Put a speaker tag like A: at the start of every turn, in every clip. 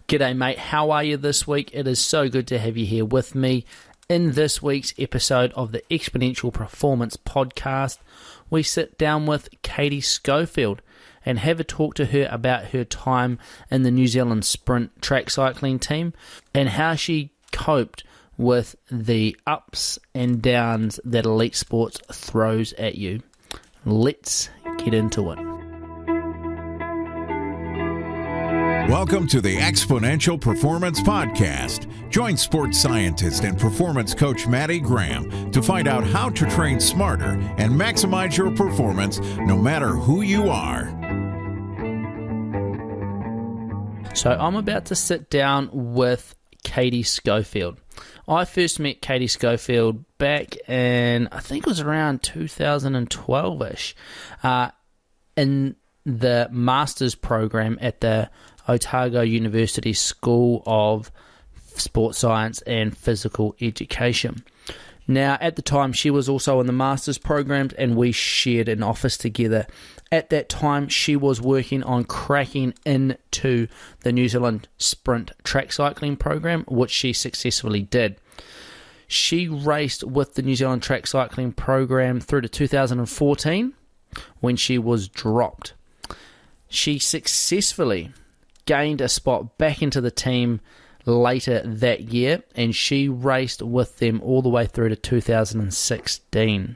A: G'day mate, how are you this week? It is so good to have you here with me. In this week's episode of the Exponential Performance Podcast, we sit down with Katie Schofield and have a talk to her about her time in the New Zealand sprint track cycling team and how she coped with the ups and downs that elite sports throws at you. Let's get into it.
B: Welcome to the Exponential Performance Podcast. Join sports scientist and performance coach Maddie Graham to find out how to train smarter and maximize your performance no matter who you are.
A: So I'm about to sit down with Katie Schofield. I first met Katie Schofield back in, I think it was around 2012-ish, in the master's program at the Otago University School of Sports Science and Physical Education. Now, at the time, she was also in the master's programs and we shared an office together. At that time, she was working on cracking into the New Zealand Sprint track cycling program, which she successfully did. She raced with the New Zealand track cycling program through to 2014 when she was dropped. She successfully gained a spot back into the team later that year, and she raced with them all the way through to 2016.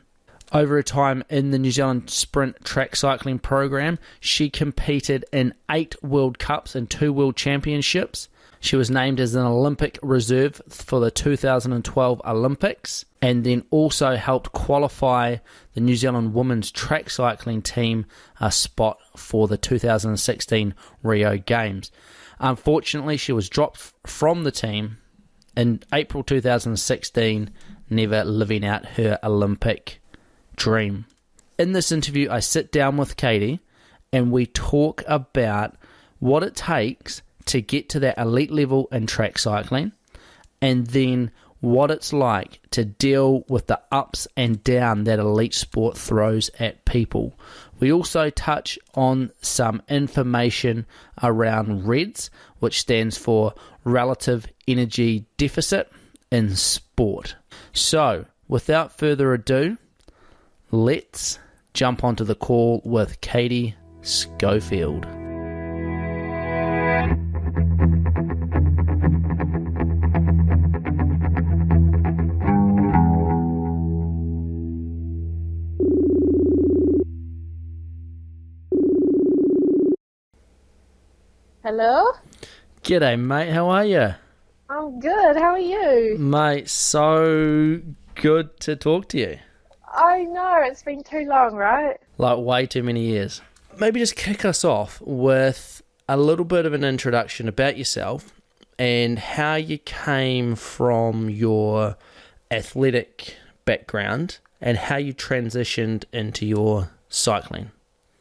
A: Over a time in the New Zealand Sprint track cycling program, she competed in 8 World Cups and 2 World Championships. She was named as an Olympic reserve for the 2012 Olympics, and then also helped qualify the New Zealand women's track cycling team a spot for the 2016 Rio Games. Unfortunately, she was dropped from the team in April 2016, never living out her Olympic dream. In this interview, I sit down with Katie and we talk about what it takes to get to that elite level in track cycling, and then what it's like to deal with the ups and downs that elite sport throws at people. We also touch on some information around REDS, which stands for Relative Energy Deficit in Sport. So, without further ado, let's jump onto the call with Katie Schofield.
C: Hello?
A: G'day mate, how are you?
C: I'm good, how are you?
A: Mate, so good to talk to you.
C: I know, it's been too long, right?
A: Like way too many years. Maybe just kick us off with a little bit of an introduction about yourself and how you came from your athletic background and how you transitioned into your cycling.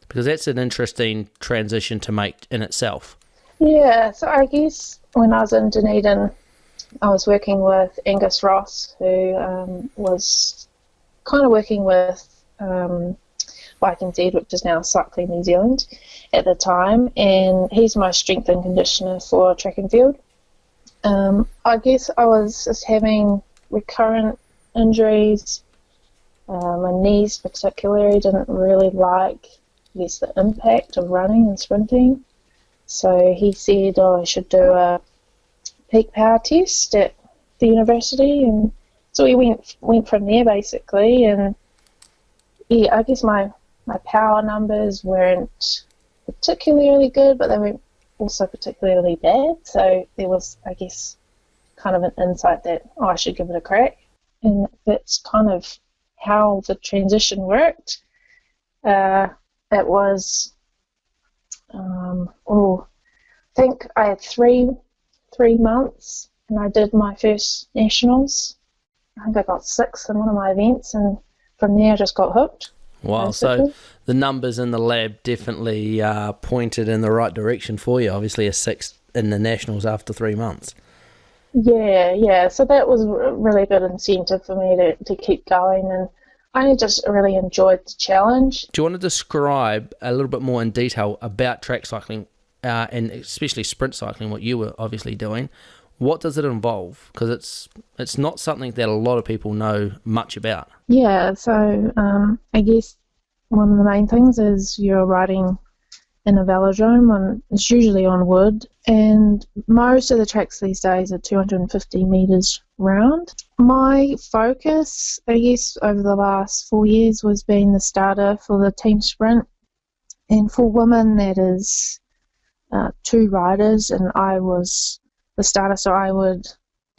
A: Because that's an interesting transition to make in itself.
C: Yeah, so I guess when I was in Dunedin, I was working with Angus Ross, who was kind of working with Bike and Z, which is now Cycling New Zealand at the time, and he's my strength and conditioner for track and field. I guess I was just having recurrent injuries. My knees particularly didn't really like, I guess, the impact of running and sprinting. So he said, I should do a peak power test at the university, and so we went from there basically. And yeah, I guess my power numbers weren't particularly good, but they weren't also particularly bad. So there was, I guess, kind of an insight that I should give it a crack, and that's kind of how the transition worked. It was. I think I had three months, and I did my first nationals. I think I got 6th in one of my events, and from there I just got hooked.
A: Wow, basically. So the numbers in the lab definitely pointed in the right direction for you. Obviously a 6th in the nationals after 3 months.
C: Yeah. So that was a really good incentive for me to keep going, and I just really enjoyed the challenge.
A: Do you want to describe a little bit more in detail about track cycling and especially sprint cycling, what you were obviously doing, what does it involve? Because it's not something that a lot of people know much about.
C: Yeah, so I guess one of the main things is you're riding in a velodrome, and it's usually on wood, and most of the tracks these days are 250 metres round. My focus, I guess, over the last 4 years was being the starter for the team sprint, and for women that is 2 riders, and I was the starter, so I would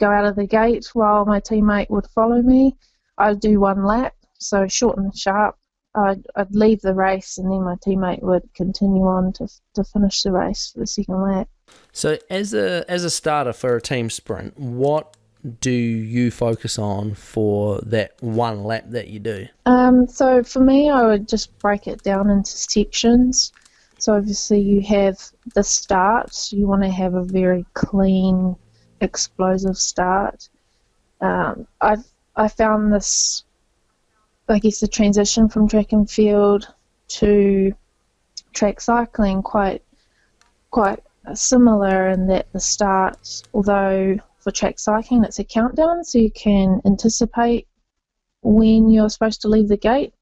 C: go out of the gate while my teammate would follow me. I'd do 1 lap, so short and sharp. I'd leave the race, and then my teammate would continue on to finish the race for the second lap.
A: So as a starter for a team sprint, what do you focus on for that 1 lap that you do?
C: So for me, I would just break it down into sections. So obviously you have the start. You want to have a very clean, explosive start. I found this, I guess, the transition from track and field to track cycling quite similar in that the start, although for track cycling it's a countdown, so you can anticipate when you're supposed to leave the gate,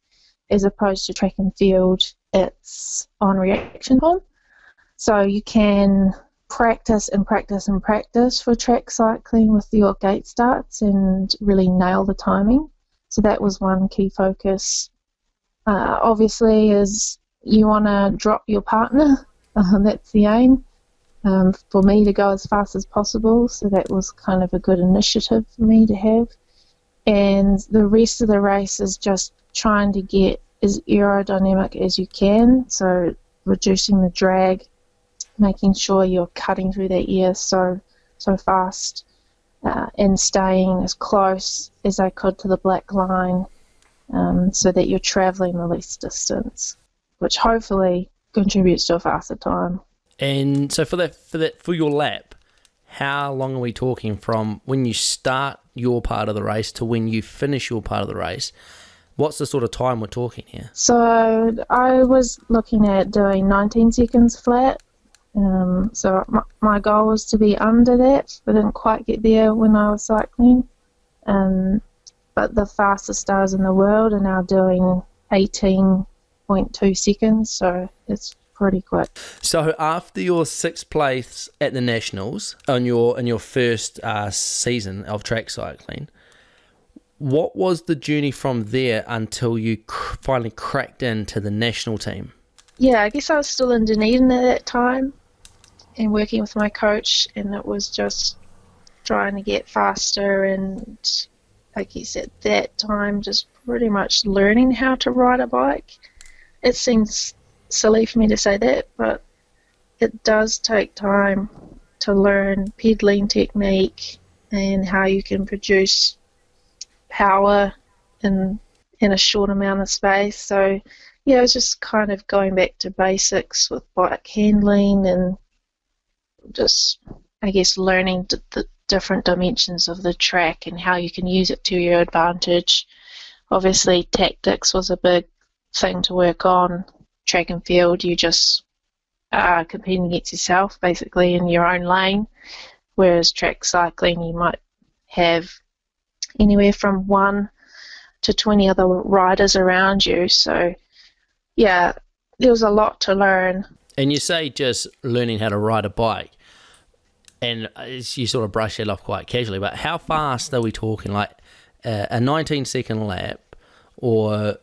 C: as opposed to track and field, it's on reaction time. So you can practice and practice and practice for track cycling with your gate starts and really nail the timing. So that was one key focus. Obviously, is you want to drop your partner. That's the aim. For me to go as fast as possible. So that was kind of a good initiative for me to have. And the rest of the race is just trying to get as aerodynamic as you can. So reducing the drag, making sure you're cutting through that air so fast, and staying as close as I could to the black line, so that you're travelling the least distance, which hopefully contributes to a faster time.
A: And so for your lap, how long are we talking from when you start your part of the race to when you finish your part of the race? What's the sort of time we're talking here?
C: So I was looking at doing 19 seconds flat. So my goal was to be under that. I didn't quite get there when I was cycling. But the fastest stars in the world are now doing 18.2 seconds, so it's pretty quick.
A: So after your 6th place at the Nationals in your first season of track cycling, what was the journey from there until you finally cracked into the national team?
C: Yeah, I guess I was still in Dunedin at that time and working with my coach, and it was just trying to get faster, and I guess at that time just pretty much learning how to ride a bike. It seems silly for me to say that, but it does take time to learn pedaling technique and how you can produce power in a short amount of space. So yeah, it's just kind of going back to basics with bike handling and just, I guess, learning the different dimensions of the track and how you can use it to your advantage. Obviously, tactics was a big thing to work on. Track and field, you just are competing against yourself, basically, in your own lane, whereas track cycling, you might have anywhere from 1 to 20 other riders around you. So, yeah, there was a lot to learn.
A: And you say just learning how to ride a bike, and you sort of brush it off quite casually, but how fast are we talking? Like a 19-second lap, or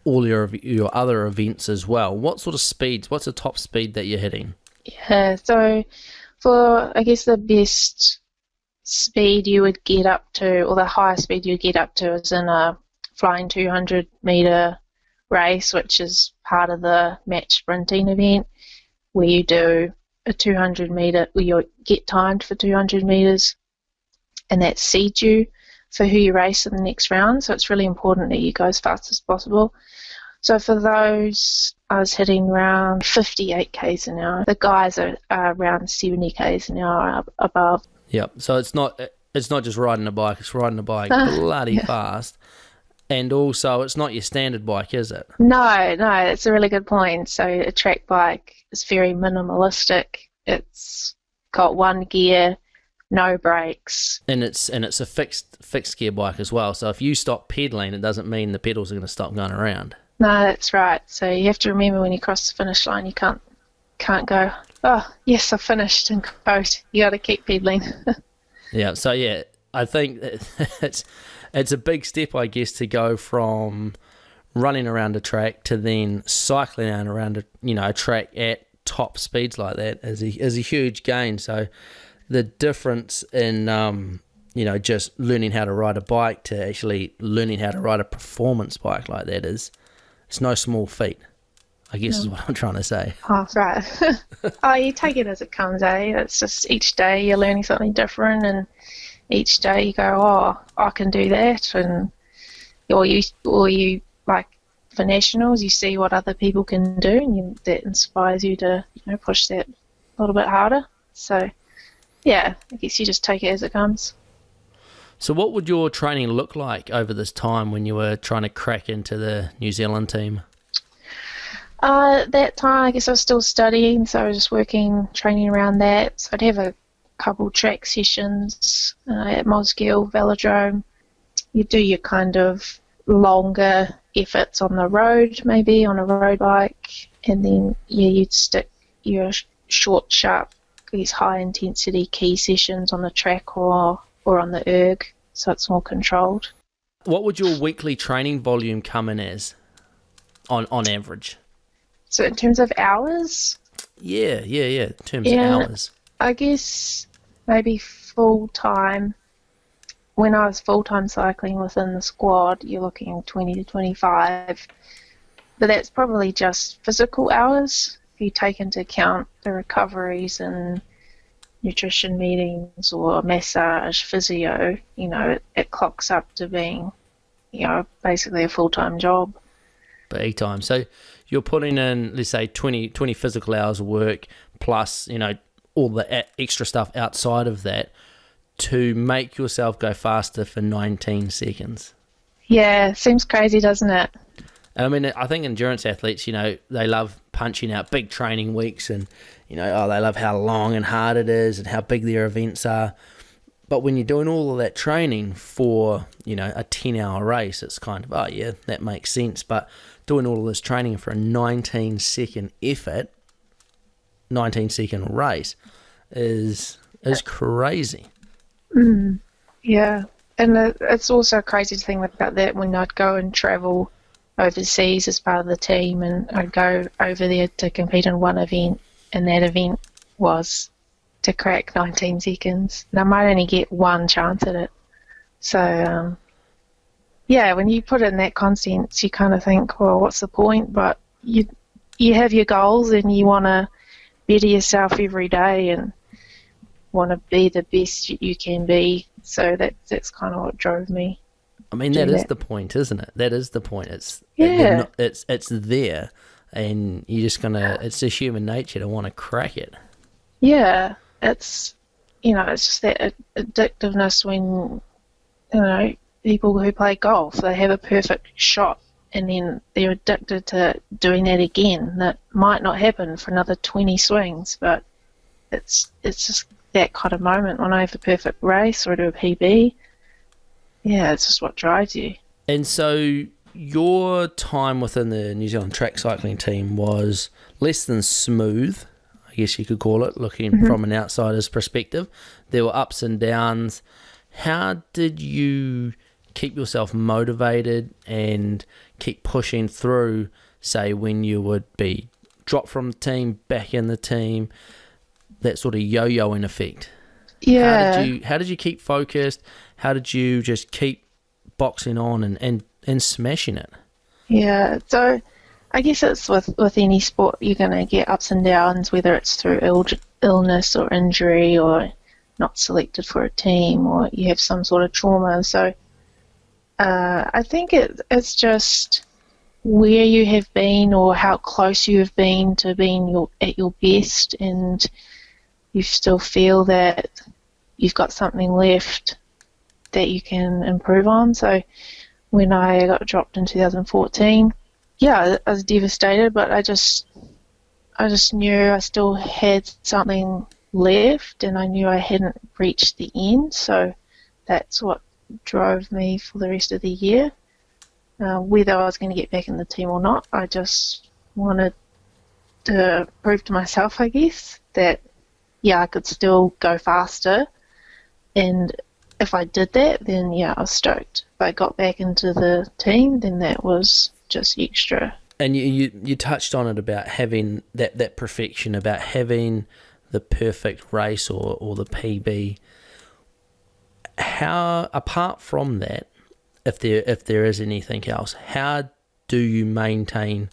A: all your other events as well? What sort of speeds, what's the top speed that you're hitting?
C: Yeah, so for, I guess, the best speed you would get up to, or the highest speed you would get up to, is in a flying 200 metre race, which is part of the match sprinting event, where you do a 200 metre, where you get timed for 200 metres, and that seeds you for who you race in the next round. So it's really important that you go as fast as possible. So for those, I was hitting around 58 k's an hour. The guys are around 70 k's an hour above.
A: Yep. So it's not just riding a bike; it's riding a bike bloody fast. And also, it's not your standard bike, is it?
C: No, it's a really good point. So a track bike it's very minimalistic. It's got one gear, no brakes.
A: And it's a fixed gear bike as well. So if you stop pedaling, it doesn't mean the pedals are going to stop going around.
C: No, that's right. So you have to remember when you cross the finish line, you can't go, oh, yes, I've finished, and coast. You got to keep pedaling.
A: Yeah, so yeah, I think it's a big step, I guess, to go from running around a track to then cycling around a track at top speeds like that is a huge gain. So the difference in just learning how to ride a bike to actually learning how to ride a performance bike like that it's no small feat, I guess, is what I'm trying to say.
C: Oh, right. Oh, you take it as it comes, eh? It's just each day you're learning something different, and each day you go, oh, I can do that, and or you like for nationals, you see what other people can do, and that inspires you to push that a little bit harder. So, yeah, I guess you just take it as it comes.
A: So what would your training look like over this time when you were trying to crack into the New Zealand team?
C: That time, I guess I was still studying, so I was just training around that. So I'd have a couple track sessions at Mosgiel Velodrome. You do your kind of longer efforts on the road, maybe on a road bike, and then you'd stick your short, sharp, these high-intensity key sessions on the track or on the erg, so it's more controlled.
A: What would your weekly training volume come in as, on average?
C: So in terms of hours?
A: Yeah, in terms of hours.
C: I guess maybe full-time. When I was full-time cycling within the squad, you're looking 20 to 25. But that's probably just physical hours. If you take into account the recoveries and nutrition meetings or massage, physio, it clocks up to being, basically a full-time job.
A: Big time. So you're putting in, let's say, 20 physical hours of work plus, all the extra stuff outside of that to make yourself go faster for 19 seconds.
C: Yeah, seems crazy, doesn't it?
A: I mean, I think endurance athletes, they love punching out big training weeks and, they love how long and hard it is and how big their events are. But when you're doing all of that training for, a 10-hour race, it's kind of, oh, yeah, that makes sense. But doing all of this training for a 19-second effort, 19-second race is crazy.
C: Yeah, and it's also crazy to think about that when I'd go and travel overseas as part of the team, and I'd go over there to compete in one event, and that event was to crack 19 seconds, and I might only get one chance at it. So, when you put it in that context, you kind of think, well, what's the point? But you have your goals, and you want to better yourself every day, and want to be the best you can be. So that's kind of what drove me.
A: I mean, that is the point, isn't it? That is the point. It's there, and you're just it's just human nature to want to crack it.
C: Yeah, it's just that addictiveness when people who play golf, they have a perfect shot and then they're addicted to doing that again. That might not happen for another 20 swings, but it's just that kind of moment when I have a perfect race or do a PB. Yeah, it's just what drives you. And
A: so your time within the New Zealand track cycling team was less than smooth, I guess you could call it, looking from an outsider's perspective. There were ups and downs. How did you keep yourself motivated and keep pushing through, say, when you would be dropped from the team, back in the team, that sort of yo-yoing effect?
C: Yeah.
A: How did you keep focused? How did you just keep boxing on and smashing it?
C: Yeah, so I guess it's with any sport, you're going to get ups and downs, whether it's through illness or injury or not selected for a team or you have some sort of trauma. So I think it's just where you have been or how close you have been to being at your best, and you still feel that you've got something left that you can improve on. So when I got dropped in 2014, I was devastated, but I just I just knew I still had something left, and I knew I hadn't reached the end, so that's what drove me for the rest of the year. Whether I was going to get back in the team or not, I just wanted to prove to myself, I guess, that I could still go faster, and if I did that, then I was stoked. If I got back into the team, then that was just extra.
A: And you touched on it about having that perfection, about having the perfect race or the PB. How, apart from that, if there is anything else, how do you maintain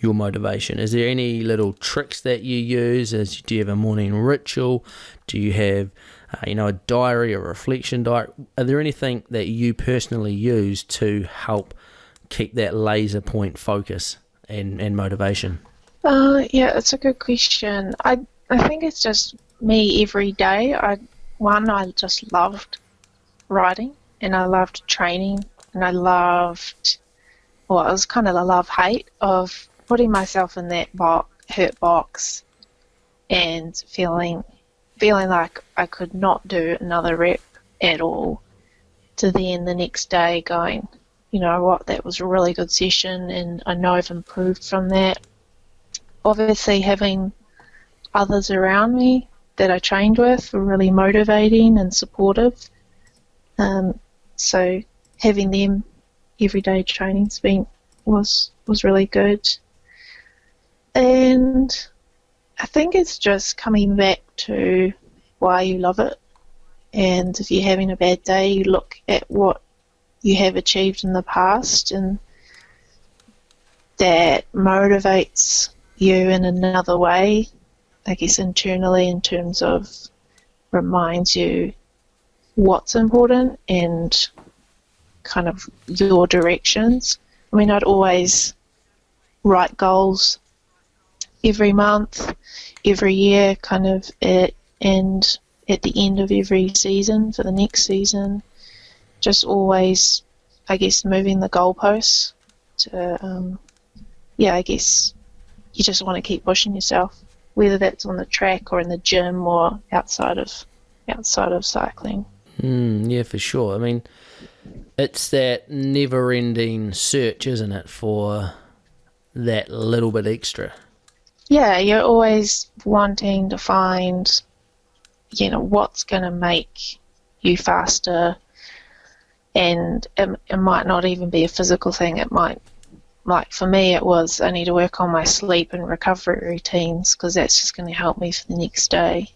A: your motivation? Is there any little tricks that you use? Do you have a morning ritual? Do you have a diary, a reflection diary? Are there anything that you personally use to help keep that laser point focus and motivation?
C: It's a good question. I think it's just me every day. I just loved riding, and I loved training, and I loved, it was kind of the love-hate of putting myself in that hurt box and feeling like I could not do another rep at all, to then the next day going, you know what, that was a really good session and I know I've improved from that. Obviously having others around me that I trained with were really motivating and supportive. So having them everyday training's was really good. And I think it's just coming back to why you love it. And if you're having a bad day, you look at what you have achieved in the past, and that motivates you in another way, I guess internally, in terms of reminds you what's important and kind of your directions. I mean, I'd always write goals every month, every year, kind of and at the end of every season for the next season, just always, I guess, moving the goalposts to, I guess you just want to keep pushing yourself, whether that's on the track or in the gym or outside of cycling.
A: Yeah, for sure. I mean, it's that never-ending search, isn't it, for that little bit extra?
C: Yeah, you're always wanting to find, what's going to make you faster, and it might not even be a physical thing. It might, like for me, it was I need to work on my sleep and recovery routines, because that's just going to help me for the next day.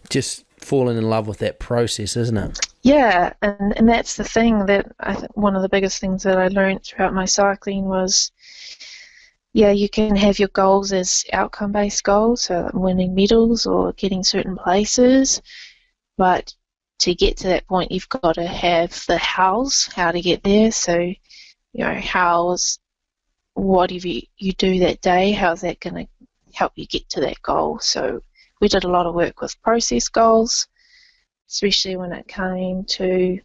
A: Just falling in love with that process, isn't it?
C: Yeah, and that's the thing that I think one of the biggest things that I learned throughout my cycling was, you can have your goals as outcome-based goals, so like winning medals or getting certain places, but to get to that point, you've got to have the how to get there. So, whatever you do that day, how's that going to help you get to that goal? So we did a lot of work with process goals, especially when it came to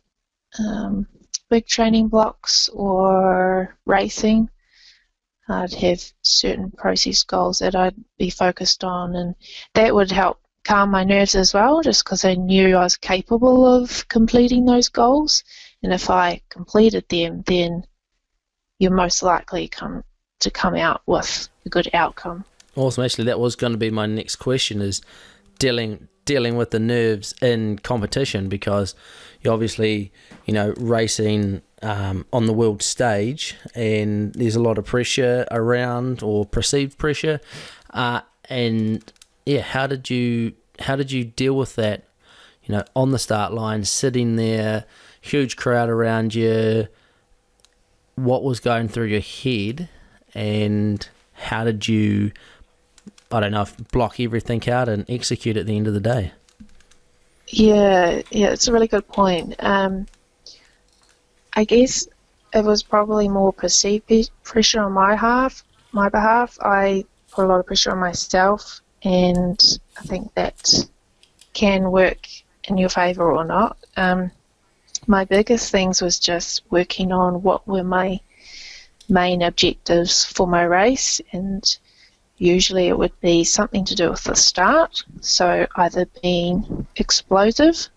C: big training blocks or racing. I'd have certain process goals that I'd be focused on, and that would help calm my nerves as well, just because I knew I was capable of completing those goals, and if I completed them, then you're most likely to come out with a good outcome.
A: Awesome. Actually, that was going to be my next question, is dealing with the nerves in competition, because you're obviously, racing on the world stage, and there's a lot of pressure around, or perceived pressure, and how did you deal with that, on the start line, sitting there, huge crowd around you? What was going through your head, and how did you, block everything out and execute at the end of the day?
C: Yeah, it's a really good point. I guess it was probably more perceived pressure on my behalf. I put a lot of pressure on myself, and I think that can work in your favour or not. My biggest things was just working on what were my main objectives for my race, and usually it would be something to do with the start, so either being explosive,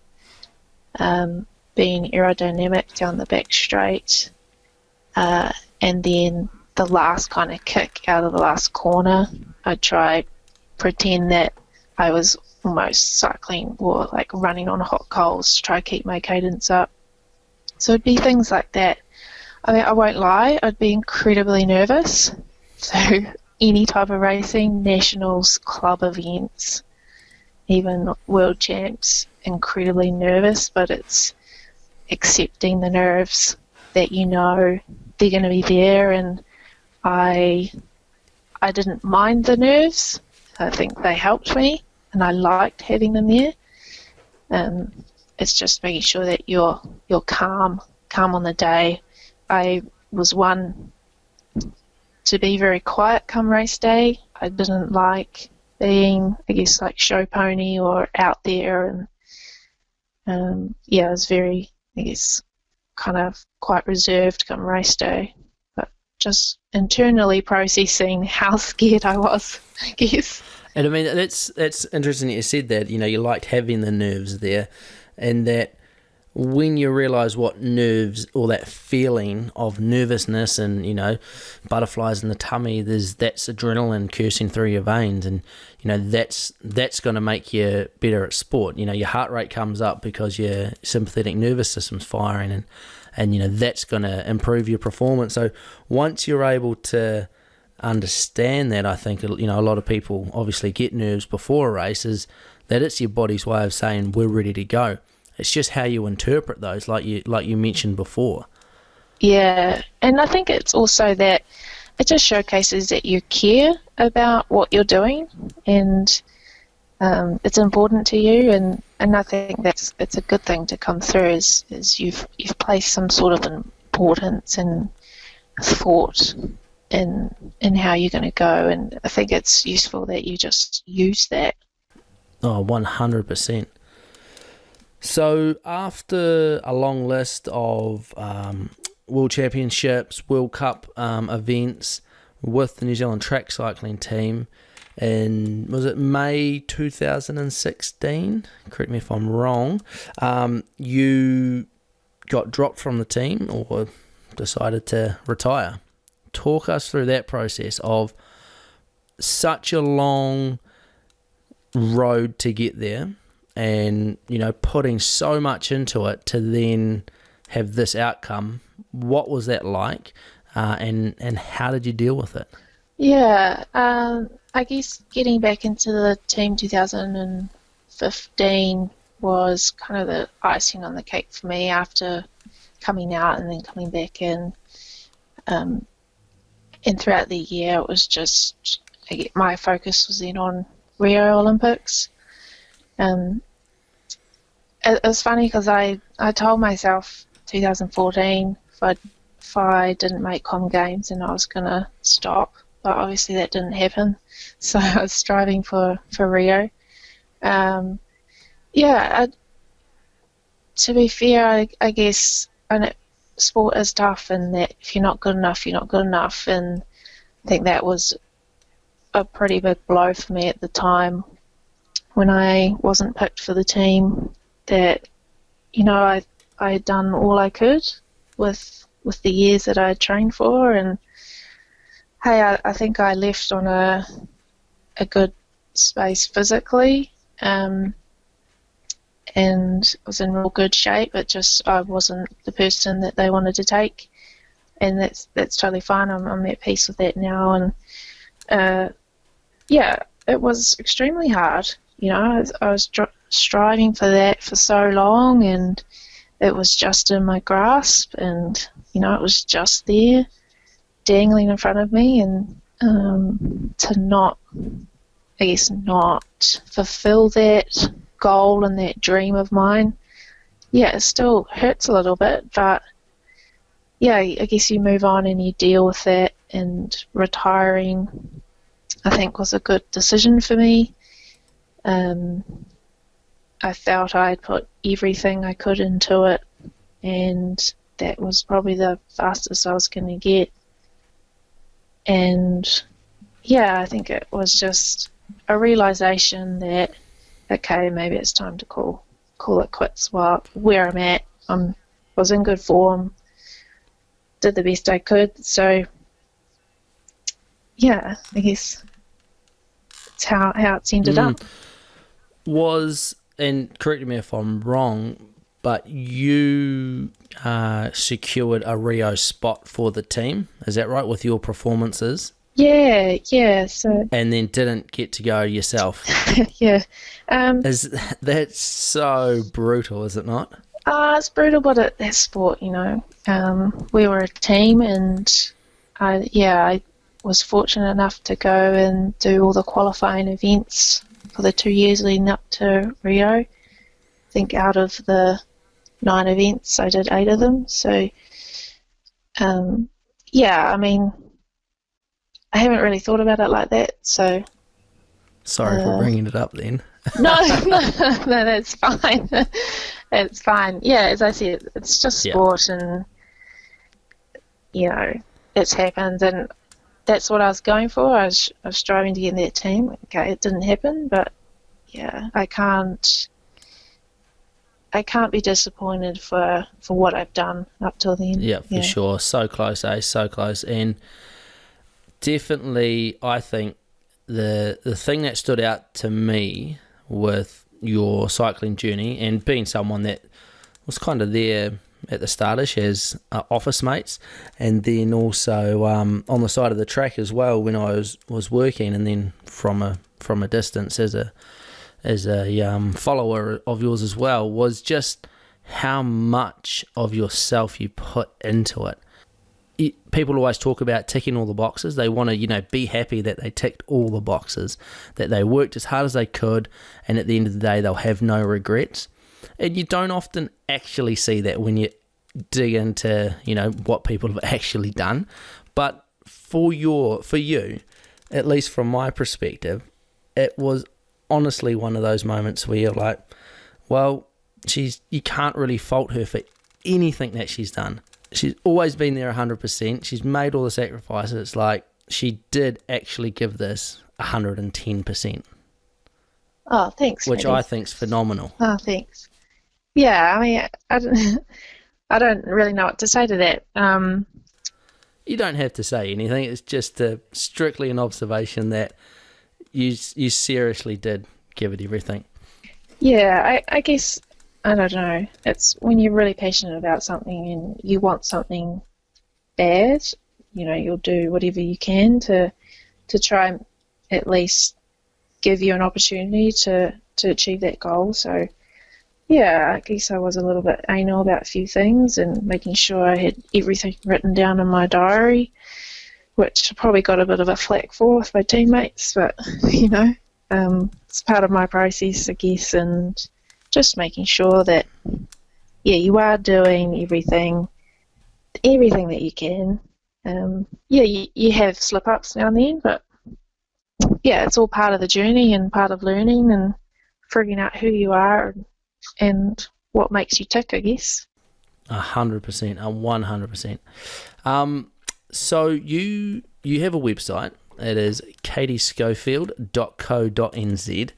C: being aerodynamic down the back straight, and then the last kind of kick out of the last corner, I'd try pretend that I was almost cycling or like running on hot coals to try to keep my cadence up. So it'd be things like that. I mean, I won't lie, I'd be incredibly nervous. So any type of racing, nationals, club events, even world champs, incredibly nervous, but it's accepting the nerves that you know they're going to be there, and I didn't mind the nerves. I think they helped me, and I liked having them there. It's just making sure that you're calm on the day. I was one to be very quiet come race day. I didn't like being, I guess, like show pony or out there, and I was very, I guess, kind of quite reserved come race day, but just internally processing how scared I was, I guess.
A: And I mean, that's interesting that you said that, you liked having the nerves there, and that when you realise what nerves, or that feeling of nervousness and, butterflies in the tummy, that's adrenaline coursing through your veins, and, that's going to make you better at sport. Your heart rate comes up because your sympathetic nervous system's firing, and that's going to improve your performance. So once you're able to understand that, I think, a lot of people obviously get nerves before a race, is that it's your body's way of saying we're ready to go. It's just how you interpret those, like you mentioned before. Yeah, and I think it's also that it just showcases that you care about what you're doing, and it's important to you, and I think it's a good thing to come through, is you've placed some sort of importance and thought in how you're going to go, and I think it's useful that you just use that. Oh, 100%. So after a long list of World Championships, World Cup events with the New Zealand track cycling team, and was it May 2016? Correct me if I'm wrong. You got dropped from the team or decided to retire. Talk us through that process of such a long road to get there, and putting so much into it to then have this outcome. What was that like, and how did you deal with it?
C: Yeah, I guess getting back into the team 2015 was kind of the icing on the cake for me after coming out and then coming back in. And throughout the year, it was just, my focus was then on Rio Olympics. It was funny because I told myself 2014 if I didn't make Com Games, and I was going to stop, but obviously that didn't happen, so I was striving for Rio. To be fair, I guess sport is tough, and that if you're not good enough, you're not good enough, and I think that was a pretty big blow for me at the time when I wasn't picked for the team, that I had done all I could with the years that I had trained for, and hey, I think I left on a good space physically, and was in real good shape. It just, I wasn't the person that they wanted to take, and that's totally fine. I'm at peace with that now, and it was extremely hard. I was striving for that for so long, and it was just in my grasp, and it was just there, dangling in front of me, and to not fulfill that goal and that dream of mine, it still hurts a little bit, but I guess you move on and you deal with that, and retiring, I think, was a good decision for me. I felt I had put everything I could into it, and that was probably the fastest I was going to get. And yeah, I think it was just a realization that, okay, maybe it's time to call it quits. Well, where I'm at, was in good form, did the best I could. So, yeah, I guess it's how it's ended up.
A: And correct me if I'm wrong, but you secured a Rio spot for the team. Is that right, with your performances?
C: Yeah. So
A: And then didn't get to go yourself.
C: yeah,
A: That's so brutal, is it not?
C: it's brutal, but that's sport, you know. We were a team, and I was fortunate enough to go and do all the qualifying events for the 2 years leading up to Rio. I think out of the 9 events, I did 8 of them. So, yeah, I mean, I haven't really thought about it like that. So,
A: Sorry for bringing it up then.
C: no, that's fine. It's fine. Yeah, as I said, it's just sport, and you know, it's happened, and that's what I was going for. I was striving to get in that team. Okay, it didn't happen, but yeah, I can't be disappointed for what I've done up till then.
A: Yeah, for sure. So close, so close. And definitely, I think the thing that stood out to me with your cycling journey, and being someone that was kind of there at the startish as office mates, and then also on the side of the track as well when I was working, and then from a distance as a follower of yours as well, was just how much of yourself you put into it. People always talk about ticking all the boxes. They want to, be happy that they ticked all the boxes, that they worked as hard as they could, and at the end of the day, they'll have no regrets. And you don't often actually see that when you dig into, what people have actually done. But for you, at least from my perspective, it was honestly one of those moments where you're like, well, you can't really fault her for anything that she's done. She's always been there 100%. She's made all the sacrifices. It's like she did actually give this 110%.
C: Oh, thanks.
A: Which
C: Maddie.
A: I think's phenomenal.
C: Oh, thanks. Yeah, I mean, I don't really know what to say to that.
A: You don't have to say anything. It's just strictly an observation that you seriously did give it everything.
C: Yeah, I guess, I don't know. It's when you're really passionate about something and you want something bad, you'll do whatever you can to try and at least give you an opportunity to achieve that goal. So, yeah, I guess I was a little bit anal about a few things and making sure I had everything written down in my diary, which I probably got a bit of a flack for with my teammates, but, it's part of my process, I guess, and just making sure that, you are doing everything that you can. You have slip-ups now and then, but, it's all part of the journey and part of learning and figuring out who you are and what makes you tick, I guess.
A: 100%, 100%. So you have a website. It is katieschofield.co.nz,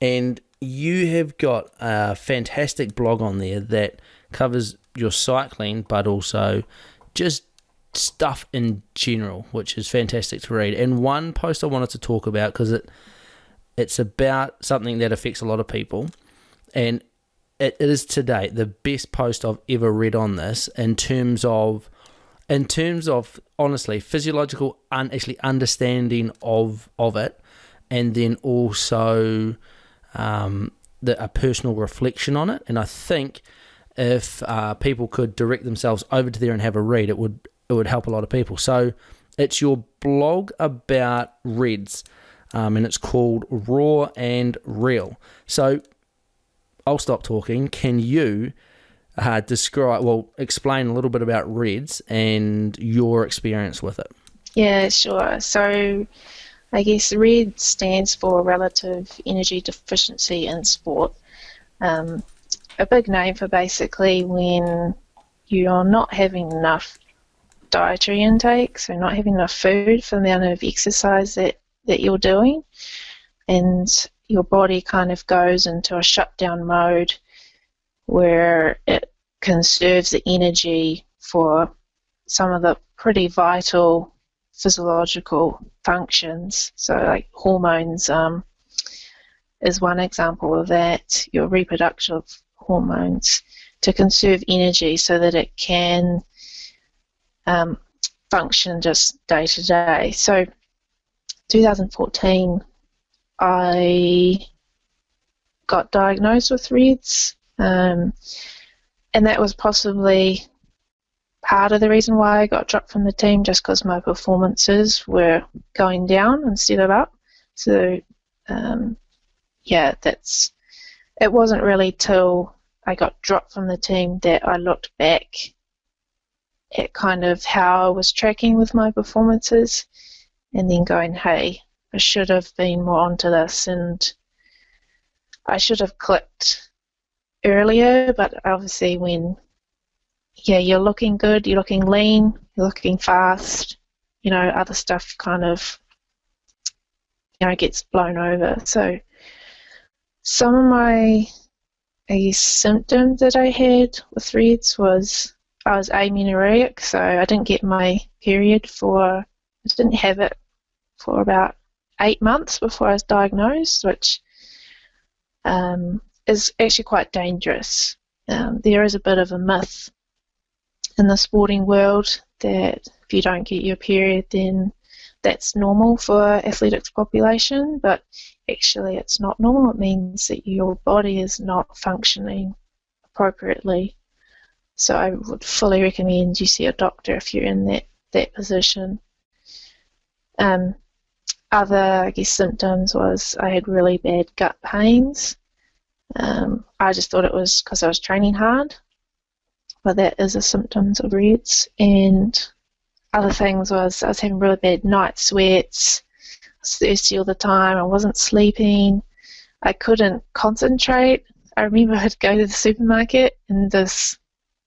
A: and you have got a fantastic blog on there that covers your cycling, but also just stuff in general, which is fantastic to read. And one post I wanted to talk about, because it's about something that affects a lot of people, and it is to date the best post I've ever read on this in terms of honestly physiological actually understanding of it, and then also a personal reflection on it. And I think if people could direct themselves over to there and have a read, it would help a lot of people. So it's your blog about Reds, and it's called Raw and Real. So I'll stop talking. Can you explain a little bit about Reds and your experience with it?
C: Yeah, sure. So I guess RED stands for Relative Energy Deficiency in Sport. A big name for basically when you're not having enough dietary intake, so not having enough food for the amount of exercise that you're doing, and your body kind of goes into a shutdown mode where it conserves the energy for some of the pretty vital physiological functions. So like hormones is one example of that, your reproductive hormones, to conserve energy so that it can function just day to day. So 2014 I got diagnosed with REDS, and that was possibly part of the reason why I got dropped from the team, just because my performances were going down instead of up. So it wasn't really till I got dropped from the team that I looked back at kind of how I was tracking with my performances, and then going, hey, I should have been more onto this, and I should have clicked earlier. But obviously when you're looking good, you're looking lean, you're looking fast, other stuff kind of gets blown over. So some of my symptoms that I had with REDS was I was amenorrheic, so I didn't get my period I didn't have it for about 8 months before I was diagnosed, which is actually quite dangerous. There is a bit of a myth in the sporting world that if you don't get your period, then that's normal for athletics population, but actually it's not normal. It means that your body is not functioning appropriately. So I would fully recommend you see a doctor if you're in that position. Other, symptoms was I had really bad gut pains. I just thought it was because I was training hard, but that is a symptom of REDS. And other things was I was having really bad night sweats, I was thirsty all the time, I wasn't sleeping, I couldn't concentrate. I remember I'd go to the supermarket and just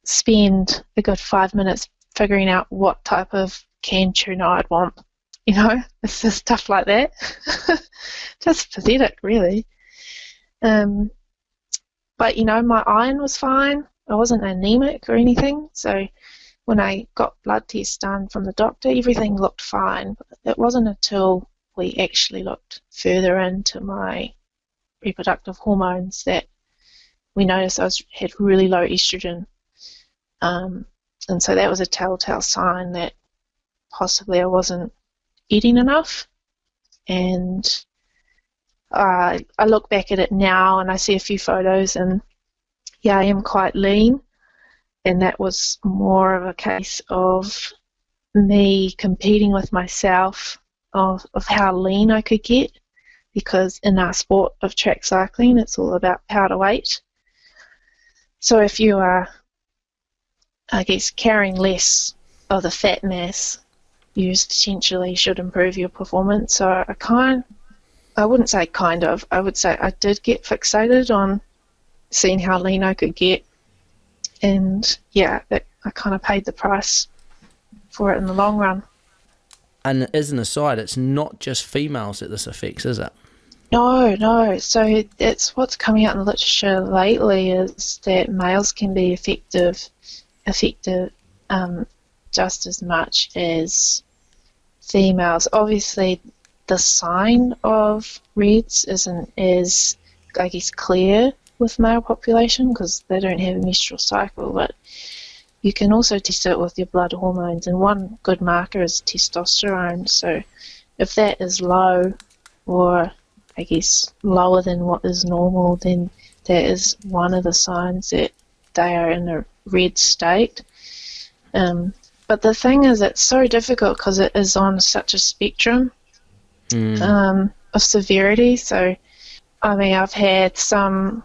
C: spend a good 5 minutes figuring out what type of canned tuna I'd want. It's just stuff like that. Just pathetic, really. But, my iron was fine. I wasn't anemic or anything. So when I got blood tests done from the doctor, everything looked fine. But it wasn't until we actually looked further into my reproductive hormones that we noticed I had really low estrogen. And so that was a telltale sign that possibly I wasn't eating enough. And I look back at it now and I see a few photos, and I am quite lean, and that was more of a case of me competing with myself of how lean I could get, because in our sport of track cycling it's all about power to weight. So if you are carrying less of the fat mass, you essentially should improve your performance. So I wouldn't say I would say I did get fixated on seeing how lean I could get, and that I kind of paid the price for it in the long run.
A: And as an aside, it's not just females that this affects, is it?
C: No. So that's what's coming out in the literature lately, is that males can be affected just as much as females. Obviously, the sign of REDS isn't as, clear with male population because they don't have a menstrual cycle, but you can also test it with your blood hormones, and one good marker is testosterone. So if that is low, or lower than what is normal, then that is one of the signs that they are in a red state. But the thing is, it's so difficult because it is on such a spectrum of severity. So, I've had some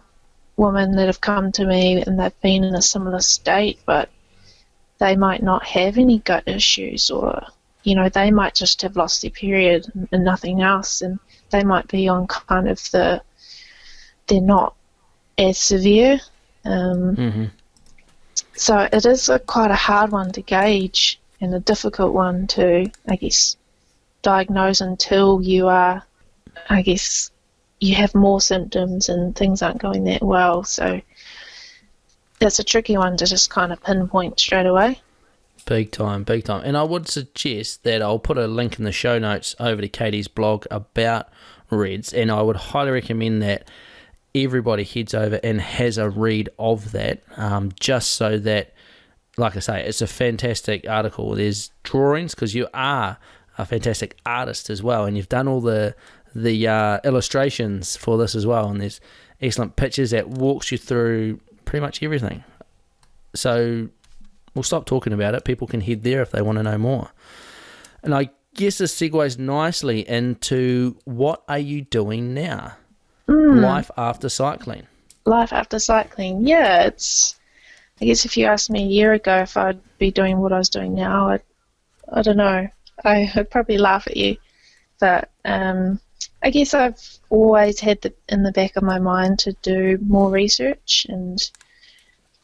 C: women that have come to me and they've been in a similar state, but they might not have any gut issues, or, they might just have lost their period and nothing else, and they might be on kind of they're not as severe. So it is quite a hard one to gauge, and a difficult one to, I guess, diagnose until you are, I guess, you have more symptoms and things aren't going that well. So that's a tricky one to just kind of pinpoint straight away.
A: Big time, big time. And I would suggest that I'll put a link in the show notes over to Katie's blog about RED-S, and I would highly recommend that everybody heads over and has a read of that, just so that, like I say, it's a fantastic article. There's drawings, because you are a fantastic artist as well, and you've done all the illustrations for this as well, and there's excellent pictures that walks you through pretty much everything. So we'll stop talking about it. People can head there if they want to know more. And I guess this segues nicely into, what are you doing now? Life after cycling.
C: Life after cycling, yeah. I guess if you asked me a year ago if I'd be doing what I was doing now, I don't know. I'd probably laugh at you. But I guess I've always had in the back of my mind to do more research, and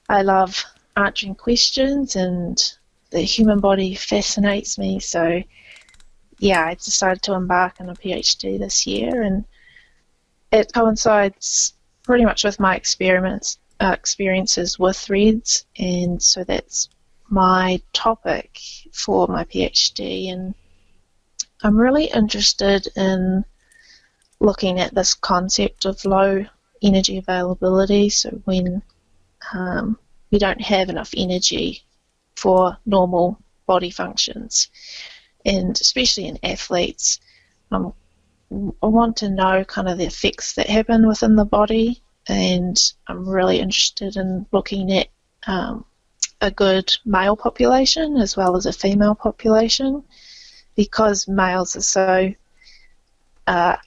C: I love answering questions, and the human body fascinates me. So yeah, I decided to embark on a PhD this year, and it coincides pretty much with my experiences with RED-S, and so that's my topic for my PhD. And I'm really interested in looking at this concept of low energy availability. So when we don't have enough energy for normal body functions, and especially in athletes, I want to know kind of the effects that happen within the body, and I'm really interested in looking at a good male population as well as a female population, because males are so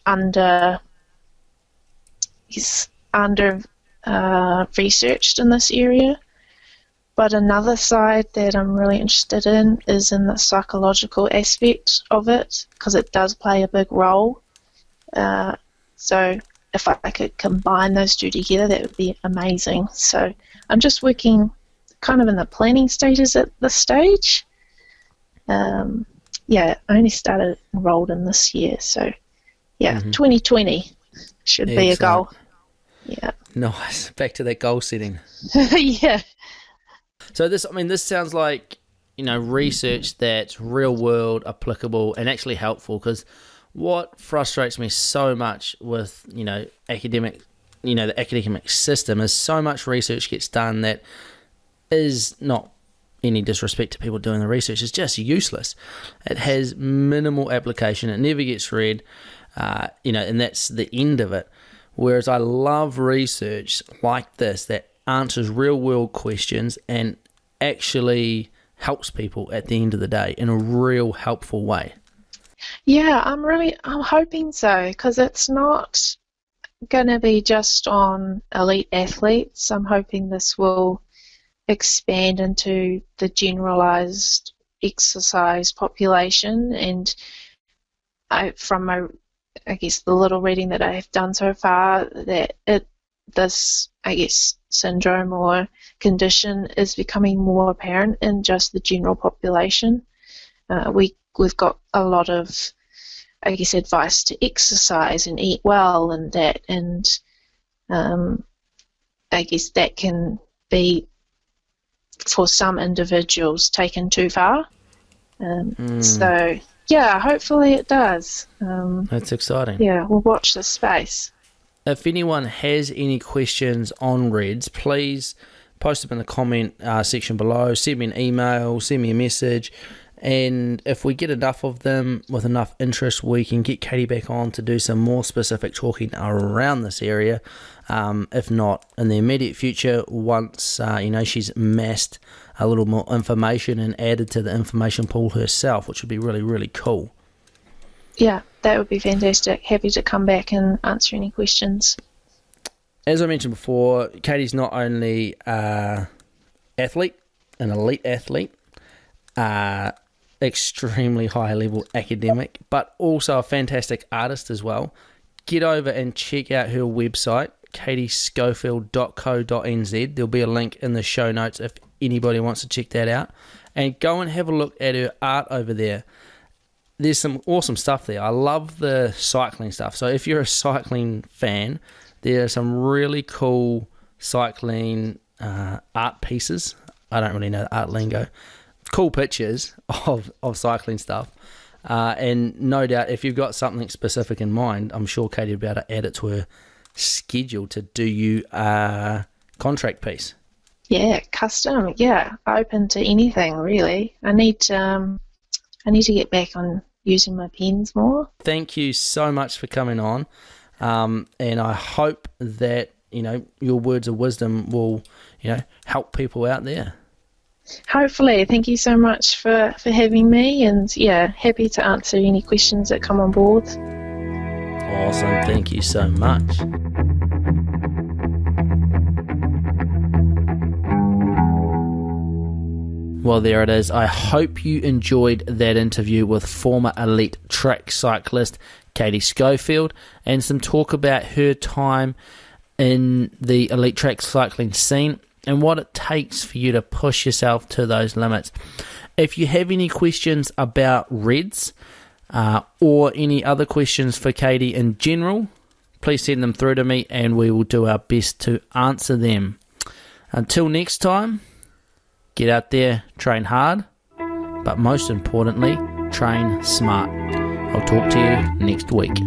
C: under researched in this area. But another side that I'm really interested in is in the psychological aspect of it, because it does play a big role. So if I could combine those two together, that would be amazing. So I'm just working kind of in the planning stages at this stage. I only started enrolled in this year, so 2020 should be a goal. Yeah.
A: Nice. Back to that goal setting.
C: Yeah.
A: So this sounds like, research that's real world applicable and actually helpful, because what frustrates me so much with, the academic system is so much research gets done that is, not any disrespect to people doing the research, is just useless. It has minimal application. It never gets read, and that's the end of it. Whereas I love research like this that answers real world questions and actually helps people at the end of the day in a real helpful way.
C: Yeah, I'm hoping so, because it's not going to be just on elite athletes. I'm hoping this will expand into the generalized exercise population, and from the little reading that I've done so far, that this syndrome or condition is becoming more apparent in just the general population. We've got a lot of, advice to exercise and eat well and that, and that can be, for some individuals, taken too far. So, yeah, hopefully it does.
A: That's exciting.
C: Yeah, we'll watch this space.
A: If anyone has any questions on RED-S, please post them in the comment section below. Send me an email, send me a message, and if we get enough of them with enough interest, we can get Katie back on to do some more specific talking around this area. If not, in the immediate future, once she's amassed a little more information and added to the information pool herself, which would be really, really cool.
C: Yeah, that would be fantastic. Happy to come back and answer any questions.
A: As I mentioned before, Katie's not only an athlete, an elite athlete, extremely high-level academic, but also a fantastic artist as well. Get over and check out her website, katieschofield.co.nz. There'll be a link in the show notes if anybody wants to check that out. And go and have a look at her art over there. There's some awesome stuff there. I love the cycling stuff. So if you're a cycling fan, there are some really cool cycling art pieces. I don't really know the art lingo. Cool pictures of cycling stuff. And no doubt, if you've got something specific in mind, I'm sure Katie will be able to add it to her schedule to do you a contract piece.
C: Yeah, custom. Yeah, open to anything really. I need to get back on using my pens more.
A: Thank you so much for coming on, and I hope that your words of wisdom will help people out there.
C: Hopefully. Thank you so much for having me, and yeah, happy to answer any questions that come on board.
A: Awesome. Thank you so much. Well, there it is. I hope you enjoyed that interview with former elite track cyclist Katie Schofield, and some talk about her time in the elite track cycling scene and what it takes for you to push yourself to those limits. If you have any questions about Reds or any other questions for Katie in general, please send them through to me and we will do our best to answer them. Until next time, get out there, train hard, but most importantly, train smart. I'll talk to you next week.